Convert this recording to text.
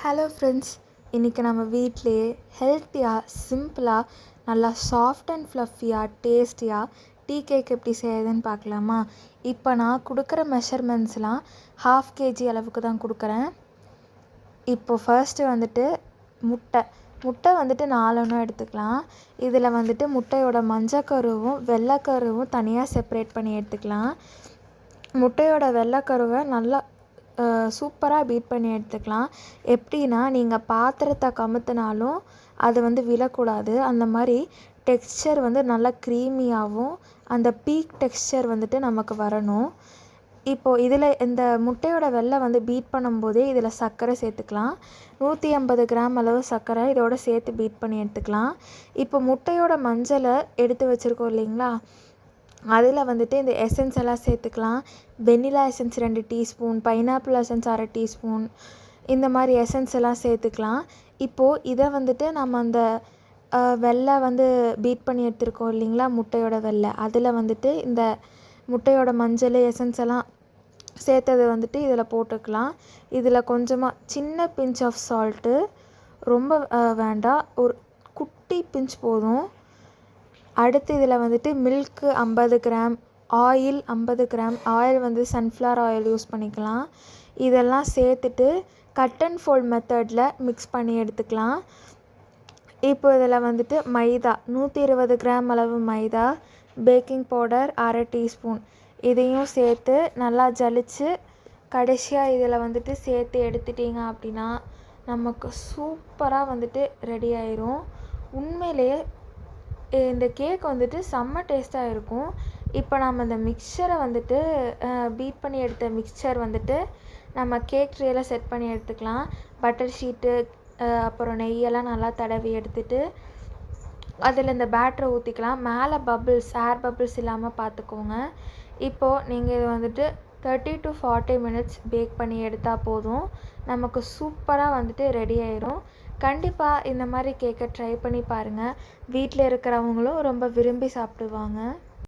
Hello friends, இன்றைக்கி நம்ம வீட்டிலையே ஹெல்த்தியாக சிம்பிளாக நல்லா சாஃப்ட் அண்ட் ஃப்ளஃபியாக டேஸ்டியாக டீ கேக் எப்படி செய்யுதுன்னு பார்க்கலாமா? இப்போ நான் கொடுக்குற மெஷர்மெண்ட்ஸ்லாம் 1/2 kg அளவுக்கு தான் கொடுக்குறேன். இப்போது ஃபர்ஸ்ட்டு வந்துட்டு முட்டை வந்துட்டு 4 எடுத்துக்கலாம். இதில் வந்துட்டு முட்டையோட மஞ்சக்கருவும் வெள்ளைக்கருவும் தனியாக செப்பரேட் பண்ணி எடுத்துக்கலாம். முட்டையோட வெள்ளைக்கருவை நல்லா சூப்பராக பீட் பண்ணி எடுத்துக்கலாம். எப்படின்னா, நீங்கள் பாத்திரத்தை கமுத்தினாலும் அது விழக்கூடாது. அந்த மாதிரி டெக்ஸ்சர் நல்லா க்ரீமியாகவும் அந்த பீக் டெக்ஸ்சர் வந்துட்டு நமக்கு வரணும். இப்போது இதில் இந்த முட்டையோட வெள்ளை பீட் பண்ணும்போதே இதில் சர்க்கரை சேர்த்துக்கலாம். 150 கிராம் அளவு சர்க்கரை இதோட சேர்த்து பீட் பண்ணி எடுத்துக்கலாம். இப்போ முட்டையோட மஞ்சளை எடுத்து வச்சுருக்கோம் இல்லைங்களா, அதில் இந்த எசன்ஸ் எல்லாம் சேர்த்துக்கலாம். Vanilla essence 2 teaspoon, pineapple essence 1/2 teaspoon, இந்த மாதிரி எசன்ஸ் எல்லாம் சேர்த்துக்கலாம். இப்போது இதை நம்ம அந்த வெள்ளை பீட் பண்ணி எடுத்துருக்கோம் இல்லைங்களா, முட்டையோட வெள்ளை, அதில் இந்த முட்டையோட மஞ்சள் எசன்ஸ் எல்லாம் சேர்த்தது இதில் போட்டுக்கலாம். இதில் கொஞ்சமாக சின்ன பிஞ்ச் ஆஃப் சால்ட்டு, ரொம்ப வேண்டாம், ஒரு குட்டி பிஞ்ச் போதும். அடுத்து இதில் milk 50 gram, oil 50 gram, oil sunflower oil use பண்ணிக்கலாம். இதெல்லாம் சேர்த்துட்டு கட் அண்ட் ஃபோல்ட் மெத்தடில் மிக்ஸ் பண்ணி எடுத்துக்கலாம். இப்போ இதில் மைதா 120 கிராம் அளவு மைதா, பேக்கிங் பவுடர் 1/2 டீஸ்பூன், இதையும் சேர்த்து நல்லா ஜலிச்சு கடைசியாக இதில் சேர்த்து எடுத்துட்டிங்க அப்படின்னா நமக்கு சூப்பராக ரெடி ஆயிரும். உண்மையிலேயே இந்த கேக் செம்ம டேஸ்ட்டாக இருக்கும். இப்போ நம்ம இந்த மிக்சரை பீட் பண்ணி எடுத்த மிக்சர் நம்ம கேக் ட்ரேயில் செட் பண்ணி எடுத்துக்கலாம். பட்டர் ஷீட்டு அப்புறம் நெய்யெல்லாம் நல்லா தடவி எடுத்துட்டு அதில் இந்த பேட்டரை ஊற்றிக்கலாம். மேலே ஏர் பபிள்ஸ் இல்லாமல் பார்த்துக்கோங்க. இப்போது நீங்கள் இது 30 to 40 மினிட்ஸ் பேக் பண்ணி எடுத்தால் போதும். நமக்கு சூப்பராக ரெடி ஆயிரும். கண்டிப்பாக இந்த மாதிரி கேக்கை ட்ரை பண்ணி பாருங்கள். வீட்டில் இருக்கிறவங்களும் ரொம்ப விரும்பி சாப்பிடுவாங்க.